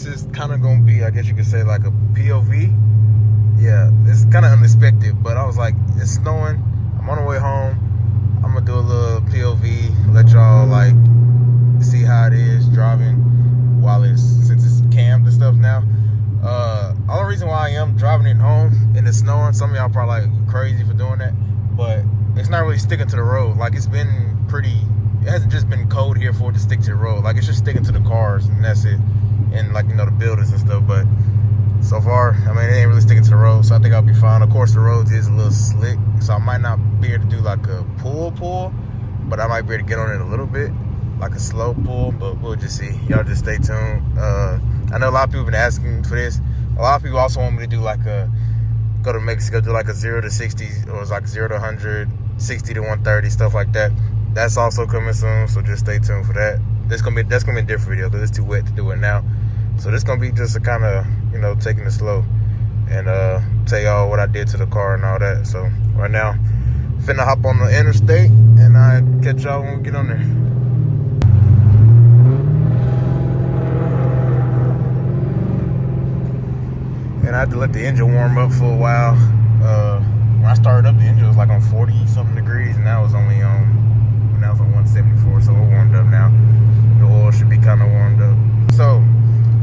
this is kind of gonna be, I guess you could say, like a POV. Yeah, it's kind of unexpected, but I was like, it's snowing. I'm on the way home. I'm gonna do a little POV, let y'all like see how it is driving since it's cammed and stuff now. Only reason why I am driving it home and it's snowing, some of y'all probably like, you crazy for doing that, but it's not really sticking to the road. Like, it hasn't just been cold here for it to stick to the road. Like, it's just sticking to the cars and that's it. And like, the buildings and stuff, but so far, I mean, it ain't really sticking to the road, so I think I'll be fine. Of course, the roads is a little slick, so I might not be able to do like a pull, but I might be able to get on it a little bit, like a slow pull, but we'll just see. Y'all just stay tuned. I know a lot of people have been asking for this. A lot of people also want me to do like go to Mexico, do like a 0 to 60, or it's like 0 to 100, 60 to 130, stuff like that. That's also coming soon, so just stay tuned for that. That's gonna be a different video because it's too wet to do it now. So this gonna be just a kind of, taking it slow and tell y'all what I did to the car and all that. So right now, finna hop on the interstate and I catch y'all when we get on there. And I had to let the engine warm up for a while. When I started up, the engine was like on 40 something degrees, and now it's only on 174, so we're warmed up now. The oil should be kind of warmed up. So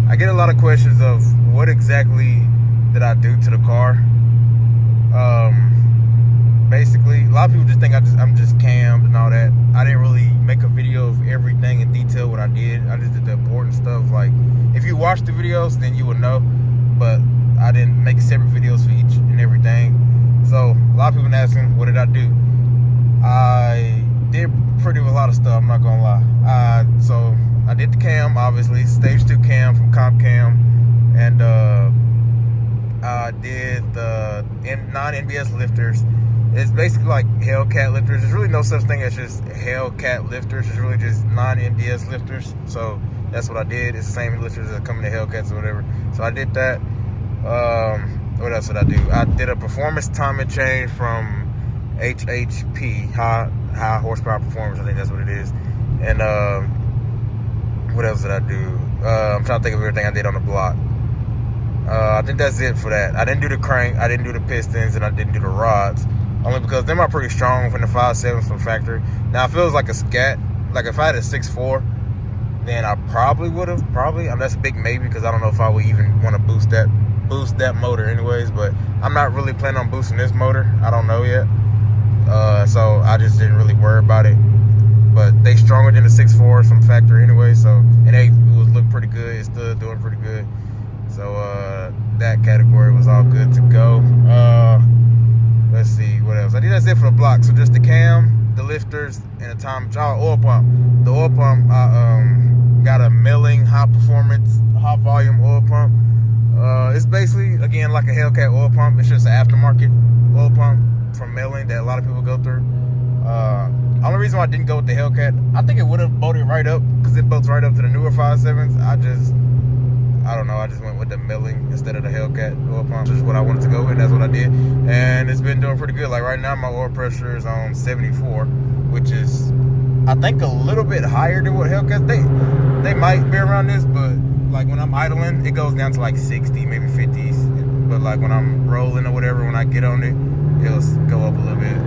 I get a lot of questions of what exactly did I do to the car. Basically, a lot of people just think I'm just cammed and all that. I didn't really make a video of everything in detail what I did. I just did the important stuff. Like, if you watch the videos, then you would know. But I didn't make separate videos for each and everything. So a lot of people been asking, what did I do? I did a lot of stuff, I'm not gonna lie. So I did the cam, obviously, stage 2 cam from comp cam, and I did the non-NBS lifters. It's basically like Hellcat lifters. There's really no such thing as just Hellcat lifters. It's really just non-NBS lifters. So that's what I did. It's the same lifters that come in the Hellcats or whatever. So I did that. What else did I do? I did a performance timing change from HHP, high horsepower performance. I think that's what it is. And what else did I do? I'm trying to think of everything I did on the block. I think that's it for that. I didn't do the crank, I didn't do the pistons, and I didn't do the rods. Only because them are pretty strong from the 5.7s from factory. Now, if it was like a scat, like if I had a 6.4, then I probably would have, that's a big maybe, because I don't know if I would even want to boost that motor anyways, but I'm not really planning on boosting this motor. I don't know yet. So I just didn't really worry about it. But they stronger than the 6.4s from factory anyway, so, and it look pretty good. It's still doing pretty good. So that category was all good to go. Let's see what else. I think that's it for the block. So just the cam, the lifters, and the time oil pump. The oil pump, I got a milling high performance, high volume oil pump. It's basically, again, like a Hellcat oil pump. It's just an aftermarket oil pump from milling that a lot of people go through. Only reason why I didn't go with the Hellcat, I think it would have bolted right up, because it bolts right up to the newer 5.7s. I don't know, I just went with the milling instead of the Hellcat oil pump. Which is what I wanted to go with, that's what I did. And it's been doing pretty good. Like right now, my oil pressure is on 74, which is, I think, a little bit higher than what Hellcat, they might be around this, but like when I'm idling, it goes down to like 60, maybe 50s. But like when I'm rolling or whatever, when I get on it, it'll go up a little bit.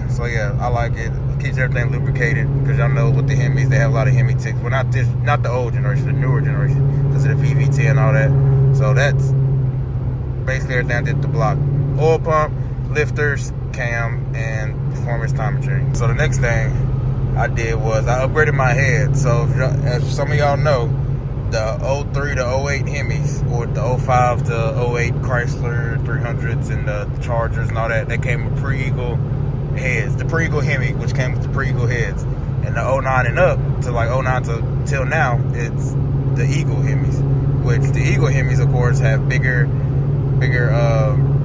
So yeah, I like it. It keeps everything lubricated, because y'all know with the Hemis, they have a lot of Hemi ticks. Well, not the old generation, the newer generation, because of the VVT and all that. So that's basically everything I did the block. Oil pump, lifters, cam, and performance timing change. So the next thing I did was I upgraded my head. So as some of y'all know, the 03 to 08 Hemis, or the 05 to 08 Chrysler 300s and the Chargers and all that, they came with pre-Eagle heads. The pre-Eagle Hemi, which came with the pre-Eagle heads. And the 09 and up, to like 09 till now, it's the Eagle Hemis. Which the Eagle Hemis, of course, have bigger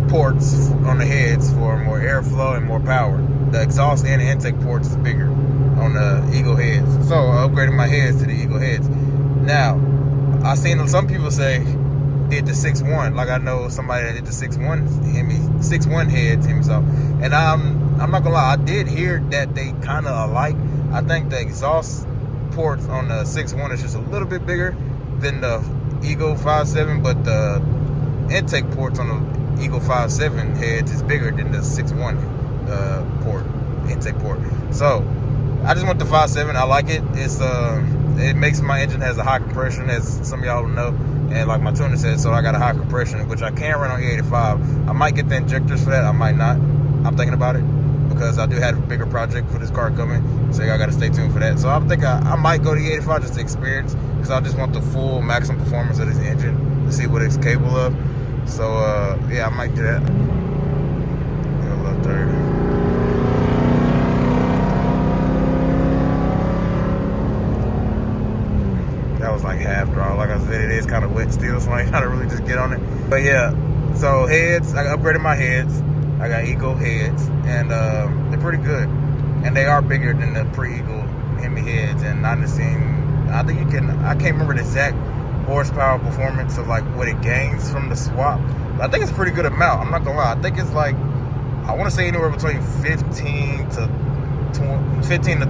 ports on the heads for more airflow and more power. The exhaust and the intake ports is bigger on the Eagle heads. So I upgraded my heads to the Eagle heads. Now, I seen some people say did the 6.1. Like I know somebody that did the 6.1 heads himself. And I'm not gonna lie, I did hear that they kind of alike. I think the exhaust ports on the 6.1 is just a little bit bigger than the Eagle 5.7, but the intake ports on the Eagle 5.7 heads is bigger than the 6.1 port, intake port. So I just went the 5.7. I like it. It makes my engine has a high compression, as some of y'all know, and like my tuner said, so I got a high compression, which I can run on E85. I might get the injectors for that. I might not. I'm thinking about it because I do have a bigger project for this car coming, so y'all got to stay tuned for that. So I'm thinking I might go to E85 just to experience, because I just want the full maximum performance of this engine to see what it's capable of. So yeah, I might do that. A little 30. That was like half draw. Like I said, it is kind of wet still, so I ain't gotta really just get on it. But yeah, so heads, I upgraded my heads. I got Eagle heads, and they're pretty good. And they are bigger than the pre-Eagle Hemi heads. And I think you can, I can't remember the exact horsepower performance of like what it gains from the swap. But I think it's a pretty good amount. I'm not gonna lie. I think it's like, I want to say anywhere between 15 to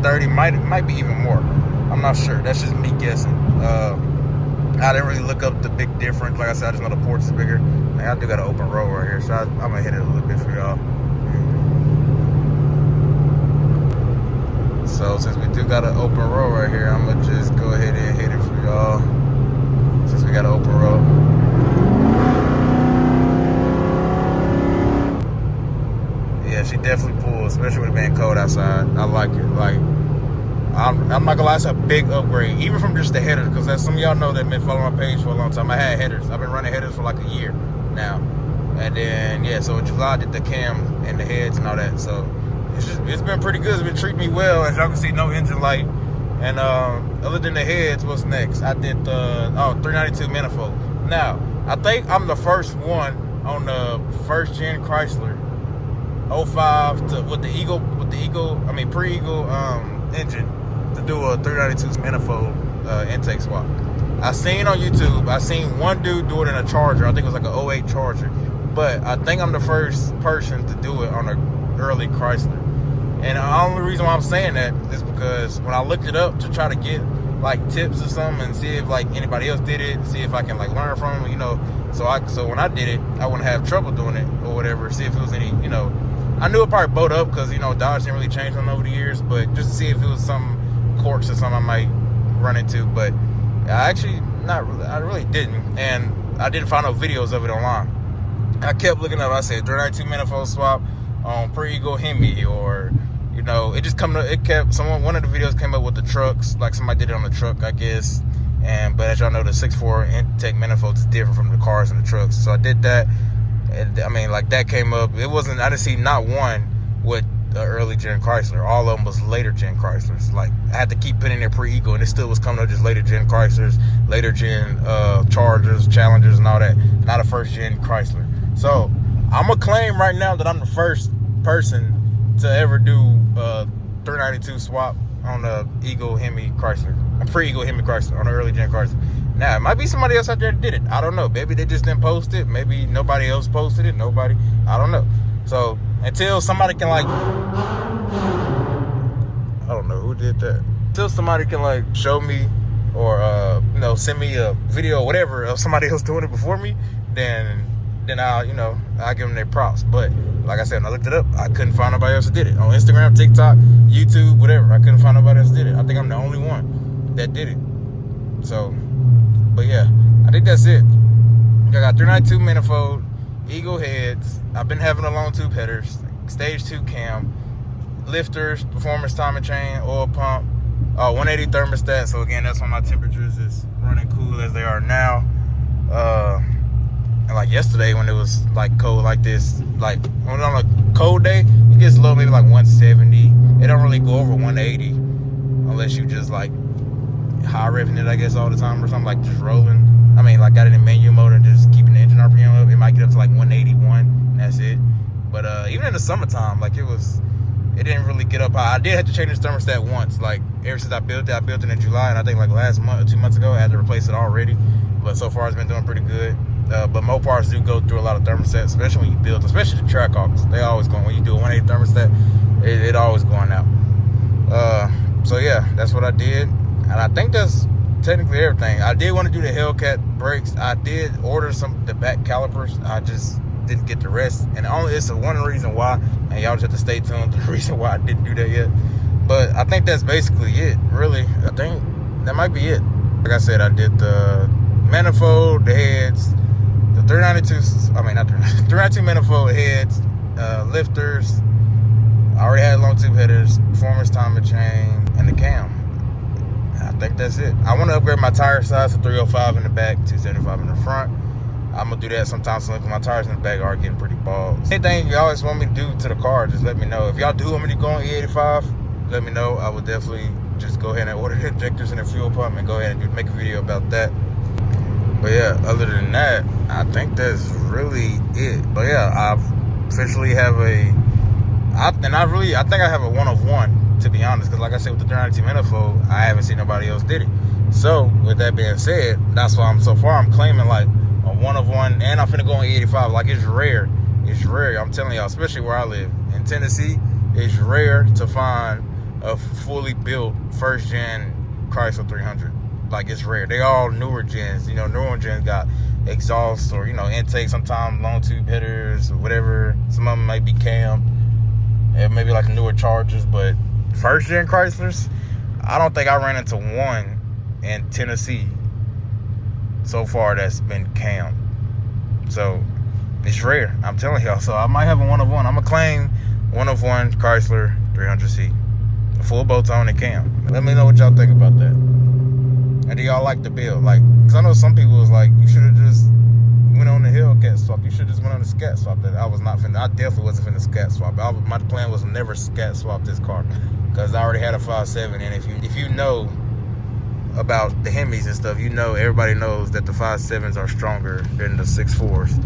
30, might be even more. I'm not sure. That's just me guessing. I didn't really look up the big difference. Like I said, I just know the ports is bigger. And I do got an open row right here, so I'm gonna hit it a little bit for y'all. So since we do got an open row right here, I'm gonna just go ahead and hit it for y'all. Since we got an open row. Yeah, she definitely pulls, especially with it being cold outside. I like it. Like, I'm not gonna lie, it's a big upgrade, even from just the headers, because as some of y'all know that been following my page for a long time, I had headers. I've been running headers for like a year now. And then, yeah, so in July I did the cam and the heads and all that. So it's been pretty good. It's been treating me well. As y'all can see, no engine light. And other than the heads, what's next? I did the 392 manifold. Now, I think I'm the first one on the first gen Chrysler 05 to with the Eagle, pre-Eagle engine to do a 392 manifold intake swap. I seen on YouTube, I seen one dude do it in a Charger. I think it was like an '08 Charger. But I think I'm the first person to do it on a early Chrysler. And the only reason why I'm saying that is because when I looked it up to try to get like tips or something and see if like anybody else did it, see if I can like learn from them, you know. So when I did it, I wouldn't have trouble doing it or whatever. See if it was any, you know. I knew it probably bowed up because, you know, Dodge didn't really change on over the years, but just to see if it was some quirks or something I might run into. But I really didn't. And I didn't find no videos of it online. I kept looking up, I said 392 manifold swap on pre-Eagle Hemi, or, you know, one of the videos came up with the trucks, like somebody did it on the truck, I guess. But as y'all know, the 6.4 intake manifold is different from the cars and the trucks. So I did that. And I mean, like, that came up. I didn't see not one with the early gen Chrysler. All of them was later gen Chryslers. Like, I had to keep putting in their pre-Eagle, and it still was coming up just later gen Chryslers, later gen Chargers, Challengers, and all that. Not a first gen Chrysler. So I'm gonna claim right now that I'm the first person to ever do a 392 swap on the Eagle Hemi Chrysler, a pre-Eagle Hemi Chrysler on the early gen Chrysler. Now, it might be somebody else out there that did it. I don't know. Maybe they just didn't post it. Maybe nobody else posted it. I don't know. So until somebody can like, I don't know who did that. Until somebody can like show me or you know, send me a video or whatever of somebody else doing it before me, then I'll give them their props. But like I said, when I looked it up, I couldn't find nobody else that did it. On Instagram, TikTok, YouTube, whatever, I couldn't find nobody else that did it. I think I'm the only one that did it. So, but yeah, I think that's it. I got 392 manifold, Eagle heads. I've been having a long tube headers, stage 2 cam, lifters, performance timing chain, oil pump, 180 thermostat. So again, that's when my temperatures is running cool as they are now. And like yesterday when it was like cold like this, like on a cold day, it gets low, maybe like 170. It don't really go over 180 unless you just like high revving it, I guess, all the time or something, like just rolling. I mean, like got it in menu mode and just keeping the engine RPM up. It might get up to like 181, and that's it. But even in the summertime, like it didn't really get up high. I did have to change this thermostat once, like ever since I built it in July, and I think like last month or 2 months ago I had to replace it already. But so far it's been doing pretty good. But Mopars do go through a lot of thermostats, especially when you build, especially the Trackhawks. They always going, when you do a 180 thermostat, it always going out. So yeah, that's what I did. And I think that's technically everything. I did want to do the Hellcat brakes. I did order the back calipers. I just didn't get the rest. And it's one reason why, and y'all just have to stay tuned to the reason why I didn't do that yet. But I think that's basically it, really. I think that might be it. Like I said, I did the manifold, the heads, the 392 manifold heads, lifters. I already had long tube headers, performance timing chain, and the cam. I think that's it. I want to upgrade my tire size to 305 in the back, 275 in the front. I'm going to do that sometime soon because my tires in the back are getting pretty bald. Anything you always want me to do to the car, just let me know. If y'all do want me to go on E85, let me know. I would definitely just go ahead and order the injectors and the fuel pump and go ahead and make a video about that. But yeah, other than that, I think that's really it. But yeah, I officially have I think I have a one of one, to be honest, because like I said, with the 392 manifold, I haven't seen nobody else did it. So with that being said, that's why I'm claiming like a one of one, and I'm finna go on E85. Like, it's rare. I'm telling y'all, especially where I live in Tennessee, it's rare to find a fully built first gen Chrysler 300. Like, it's rare. They all newer gens. You know, newer gens got exhaust or, you know, intake, sometimes long tube headers or whatever. Some of them might be cam. And maybe like newer Chargers, but first gen Chryslers, I don't think I ran into one in Tennessee so far that's been cam. So it's rare, I'm telling y'all. So I might have a one of one. I'm gonna claim one of one Chrysler 300C, a full bow tone and cam. Let me know what y'all think about that. And do y'all like the build? Like, cause I know some people was like, you should have just went on the Hellcat swap. You should just went on the scat swap. That I definitely wasn't finna scat swap. My plan was to never scat swap this car, because I already had a 5.7. And if you know about the Hemis and stuff, you know, everybody knows that the 5.7s are stronger than the 6.4s,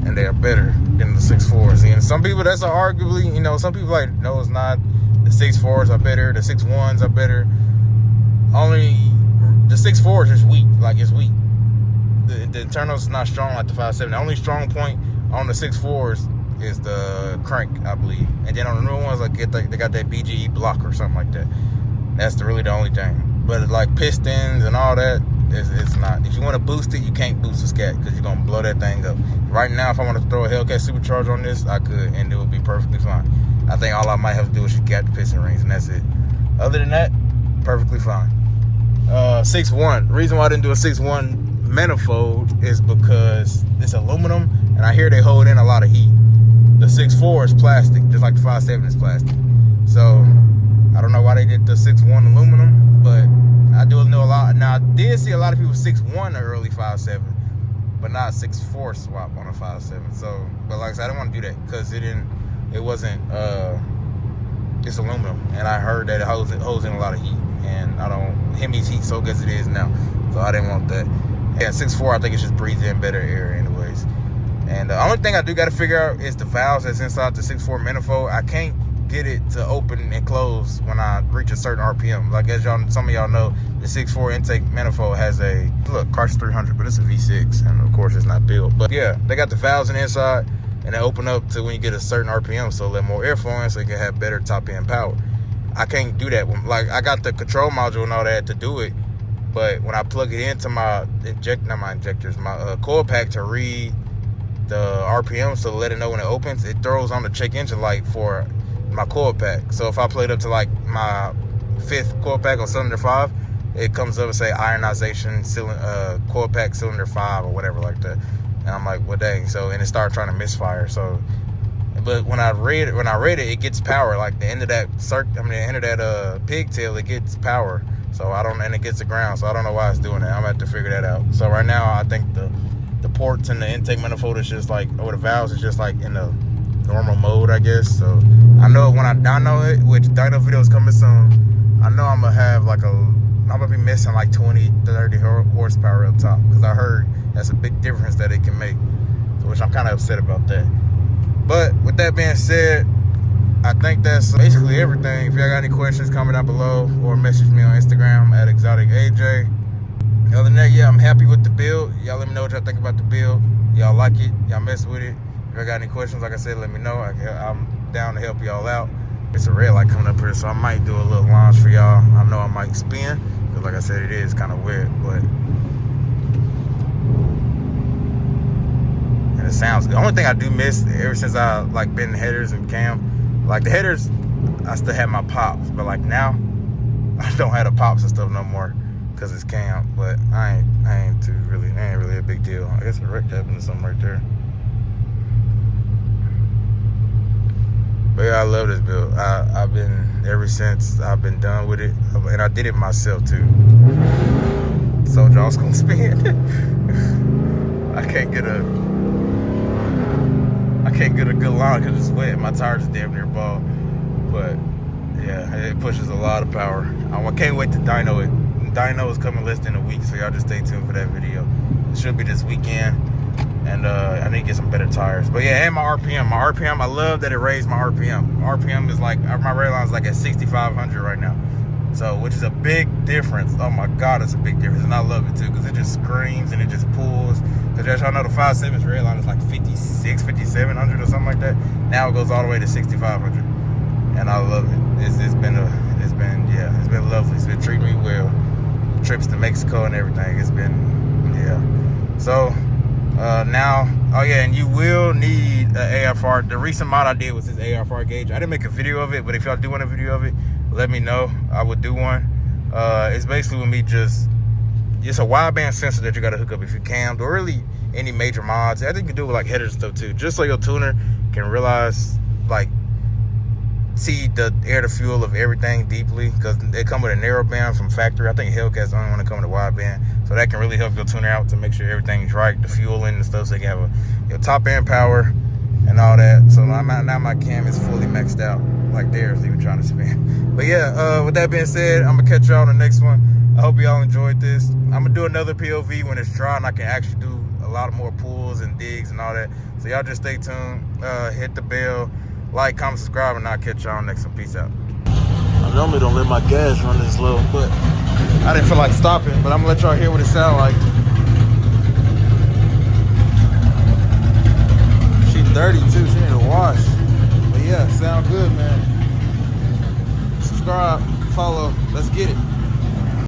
and they are better than the 6.4s. And some people, that's arguably, you know, some people like, no, it's not. The 6.4s are better. The 6.1s are better. Only the 6.4 is just weak. Like, it's weak. The internals is not strong like the 5.7. The only strong point on the 6.4s is the crank, I believe. And then on the newer ones, like, they got that BGE block or something like that. That's really the only thing. But like pistons and all that, it's not. If you want to boost it, you can't boost a scat because you're going to blow that thing up. Right now, if I want to throw a Hellcat supercharger on this, I could, and it would be perfectly fine. I think all I might have to do is just get the piston rings, and that's it. Other than that, perfectly fine. 6.1. The reason why I didn't do a 6.1 manifold is because it's aluminum, and I hear they hold in a lot of heat. The 6.4 is plastic, just like the 5.7 is plastic. So I don't know why they did the 6.1 aluminum, but I do know a lot. Now, I did see a lot of people 6.1 the early 5.7, but not 6.4 swap on a 5.7. So, but like I said, I didn't want to do that because it's aluminum, and I heard that it holds in a lot of heat, and Hemi's heat so good as it is now, so I didn't want that. Yeah, 6.4, I think it just breathes in better air anyways. And the only thing I do got to figure out is the valves that's inside the 6.4 manifold. I can't get it to open and close when I reach a certain RPM. Like, as some of y'all know, the 6.4 intake manifold has Chrysler 300, but it's a V6, and of course it's not built. But yeah, they got the valves on the inside, and they open up to when you get a certain RPM, so let more airflow in, so you can have better top end power. I can't do that. Like, I got the control module and all that to do it, but when I plug it into my coil pack to read the RPM, so to let it know when it opens, it throws on the check engine light for my coil pack. So if I played up to like my 5th coil pack on cylinder 5, it comes up and say ionization coil pack cylinder 5 or whatever like that. And I'm like, well, dang. So, and it started trying to misfire. So, but when I read it, it gets power. Like the end of that pigtail, it gets power. So and it gets the ground. So I don't know why it's doing that. I'm gonna have to figure that out. So right now, I think the ports and the intake manifold is just like, or the valves is just like in the normal mode, I guess. So I know when I dyno it, which dyno video is coming soon, I know I'm gonna be missing like 20-30 horsepower up top, because I heard that's a big difference that it can make, which I'm kind of upset about that. But with that being said, I think that's basically everything. If y'all got any questions, comment down below or message me on Instagram at ExoticAJ. Other than that, yeah, I'm happy with the build. Y'all let me know what y'all think about the build. Y'all like it? Y'all mess with it? If y'all got any questions, like I said, let me know. I'm down to help y'all out. It's a red light coming up here, so I might do a little launch for y'all. I know I might spin. Because like I said, it is kind of wet, but and it sounds good. The only thing I do miss ever since I like been in headers and cam, like the headers, I still have my pops, but like now I don't have the pops and stuff no more because it's cam. But I ain't really a big deal. I guess a wreck happened to something right there. But yeah, I love this build. I've been, ever since I've been done with it, and I did it myself too. So John's gonna spin. I can't get a good line because it's wet. My tires are damn near bald. But yeah, it pushes a lot of power. I can't wait to dyno it. Dyno is coming less than a week, so y'all just stay tuned for that video. It should be this weekend. And I need to get some better tires. But yeah, and my RPM, I love that it raised my RPM. RPM is like, my rail line is like at 6,500 right now. So, which is a big difference. Oh my God, it's a big difference. And I love it too, because it just screams and it just pulls. Because as y'all know, the 5.7's rail line is like 56, 5,700 or something like that. Now it goes all the way to 6,500. And I love it. It's been lovely. It's been treating me well. Trips to Mexico and everything. It's been, yeah. So, now, oh yeah, and you will need an AFR. The recent mod I did was this AFR gauge. I didn't make a video of it, but if y'all do want a video of it, let me know. I would do one. It's basically with me just a wideband sensor that you got to hook up if you can, or really any major mods. I think you can do it with like headers and stuff too, just so your tuner can realize, like, see the air to fuel of everything deeply, because they come with a narrow band from factory. I think Hellcat's the only one to come with a wide band, so that can really help your tuner out to make sure everything's right, the fueling and stuff, so you can have your top end power and all that. So now my cam is fully maxed out, like theirs, even trying to spin. But yeah, with that being said, I'm gonna catch y'all on the next one. I hope y'all enjoyed this. I'm gonna do another POV when it's dry and I can actually do a lot more pulls and digs and all that. So y'all just stay tuned, hit the bell, like, comment, subscribe, and I'll catch y'all next one. Peace out. I normally don't let my gas run this low, but I didn't feel like stopping. But I'm gonna let y'all hear what it sounds like. She dirty too. She need a wash. But yeah, sound good, man. Subscribe, follow. Let's get it.